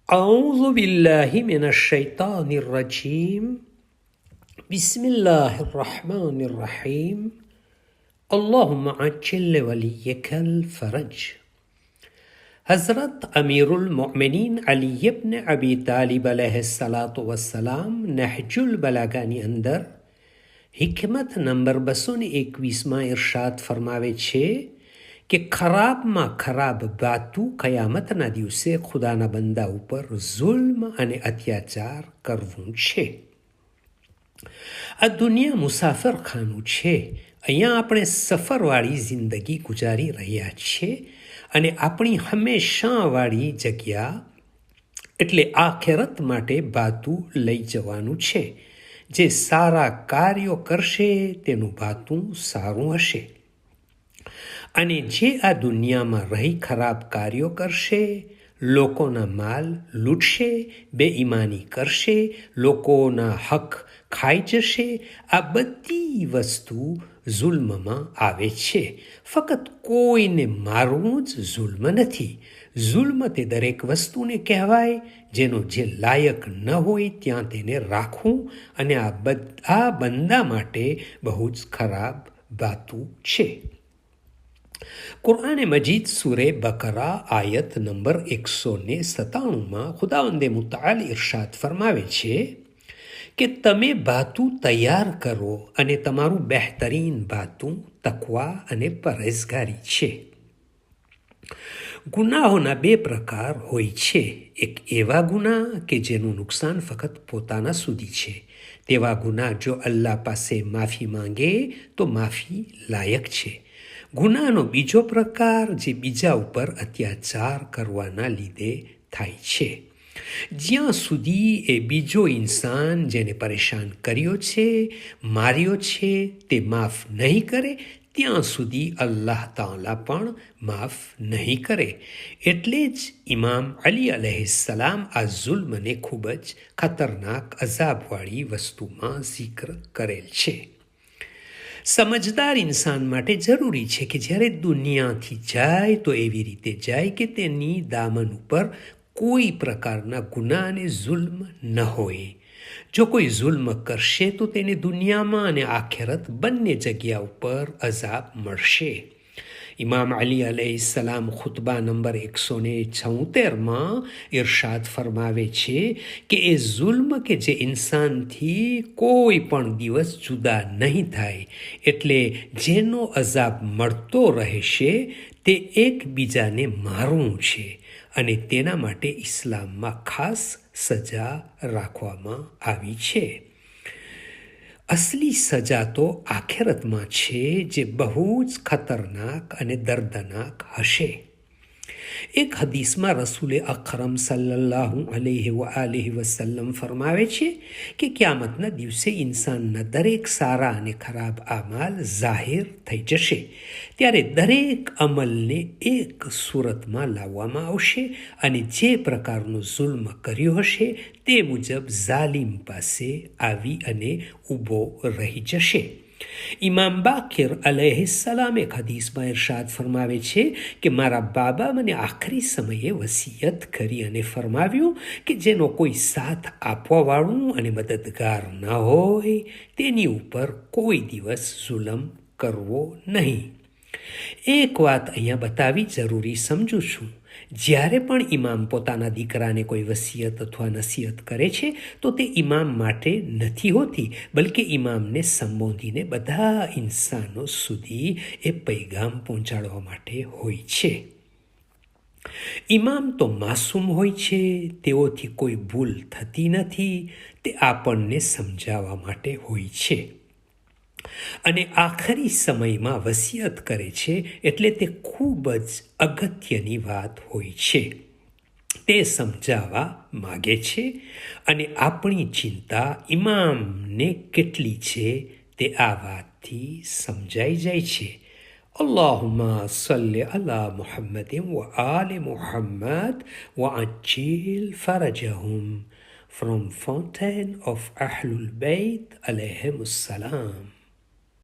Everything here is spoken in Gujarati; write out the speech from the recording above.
أعوذ بالله من الشيطان الرجيم بسم الله الرحمن الرحيم اللهم عجل وليك الفرج. हज़रत अमीरुल मोमिनीन अली इब्न अबी तालिब अलैहिस्सलातु वस्सलाम नहजुल બલાગાની અંદર હિકમત નંબર 221માં ઇરશાદ ફરમાવે છે કે ખરાબમાં ખરાબ બાતું કયામતના દિવસે ખુદાના બંદા ઉપર જુલ્મ અને અત્યાચાર કરવું છે. આ દુનિયા મુસાફરખાનું છે. અહીંયા આપણે સફરવાળી જિંદગી ગુજારી રહ્યા છીએ અને આપણી હંમેશાવાળી જગ્યા એટલે આખેરત માટે બાતું લઈ જવાનું છે. જે સારા કાર્યો કરશે તેનું બાતું સારું હશે અને જે આ દુનિયામાં રહી ખરાબ કાર્યો કરશે, લોકોના માલ લૂંટશે, બેઈમાની કરશે, લોકોના હક ખાઈ જશે, આ બધી વસ્તુ જુલ્મમાં આવે છે. ફક્ત કોઈને મારવું જ જુલ્મ નથી. જુલ્મ તે દરેક વસ્તુને કહેવાય જેનો જે લાયક ન હોય ત્યાં તેને રાખવું, અને આ બધા બંદા માટે બહુ જ ખરાબ બાતું છે. કુરઆન મજીદ સૂરે બકરા આયત નંબર 197માં ખુદાવંદે મુતઆલ ઇરશાદ ફરમાવે છે કે તમે બાતું તૈયાર કરો અને તમારું બહેતરીન બાતું તકવા અને પરહેઝગારી છે. ગુનાહોના બે પ્રકાર હોય છે. એક એવા ગુના કે જેનું નુકસાન ફક્ત પોતાના સુધી છે. તેવા ગુના જો અલ્લાહ પાસે માફી માંગે તો માફી લાયક છે. ગુનાનો બીજો પ્રકાર જે બીજા ઉપર અત્યાચાર કરવાના લીધે થાય છે. જ્યાં સુધી એ બીજો ઇન્સાન જેને પરેશાન કર્યો છે, માર્યો છે, તે માફ નહીં કરે ત્યાં સુધી અલ્લાહ તાલા પણ માફ નહીં કરે. એટલે જ ઇમામ અલી અલૈહિસ્સલામ આ જુલ્મને ખૂબ જ ખતરનાક અઝાબવાળી વસ્તુમાં જિક્ર કરેલ છે. સમજદાર ઇન્સાન માટે જરૂરી છે કે જ્યારે દુનિયાથી જાય તો એવી રીતે જાય કે તેની દામન ઉપર કોઈ પ્રકારના ગુના અને જુલ્મ ન હોય. જો કોઈ જુલ્મ કરશે તો તેને દુનિયામાં અને આખેરત બંને જગ્યા ઉપર અઝાબ મળશે. ઇમામ અલી અલૈહિસ્સલામ ખુતબા નંબર 176માં ઇરશાદ ફરમાવે છે કે એ જુલ્મ કે જે ઇન્સાનથી કોઈ પણ દિવસ જુદા નહીં થાય, એટલે જેનો અઝાબ મળતો રહેશે, તે એકબીજાને મારવું છે અને તેના માટે ઇસ્લામમાં ખાસ સજા રાખવામાં આવી છે. અસલી સજા તો આખેરતમાં છે, જે બહુ જ ખતરનાક અને દર્દનાક હશે. એક હદીસમાં રસૂલે અકરમ સલ્લલ્લાહુ અલૈહિ વઆલિહિ વસલ્લમ ફરમાવે છે કે ક્યામતના દિવસે ઇન્સાનના દરેક સારા અને ખરાબ આમાલ જાહેર થઈ જશે. ત્યારે દરેક અમલને એક સુરતમાં લાવવામાં આવશે અને જે પ્રકારનો જુલ્મ કર્યો હશે તે મુજબ ઝાલિમ પાસે આવી અને ઊભો રહી જશે. ઇમામ બાકિર અલૈહિસ્સલામ એક હદીસમાં ઇરશાદ ફરમાવે છે કે મારા બાબા મને આખરી સમયે વસિયત કરી અને ફરમાવ્યું કે જેનો કોઈ સાથ આપવાવાળું અને મદદગાર ન હોય તેની ઉપર કોઈ દિવસ જુલમ કરવો નહીં. એક વાત અહીંયા બતાવી જરૂરી સમજું છું. જ્યારે પણ ઇમામ પોતાના દીકરાને કોઈ વસિયત અથવા નસીહત કરે છે તો તે ઇમામ માટે નથી હોતી, બલકે ઇમામને સંબોધીને બધા ઇન્સાનો સુધી એ પૈગામ પહોંચાડવા માટે હોય છે. ઇમામ તો માસૂમ હોય છે, તેઓથી કોઈ ભૂલ થતી નથી. તે આપણને સમજાવવા માટે હોય છે અને આખરી સમયમાં વસિયત કરે છે, એટલે તે ખૂબ જ અગત્યની વાત હોય છે. તે સમજાવવા માગે છે અને આપણી ચિંતા ઇમામને કેટલી છે તે આ વાતથી સમજાઈ જાય છે. અલ્લાહુમ્મા સલ્લી અલા મુહમ્મદિન વ આલિ મુહમ્મદ વ અજ્જિલ ફરજહુમ. From Fountain of Ahlul Bayt alayhimus salam.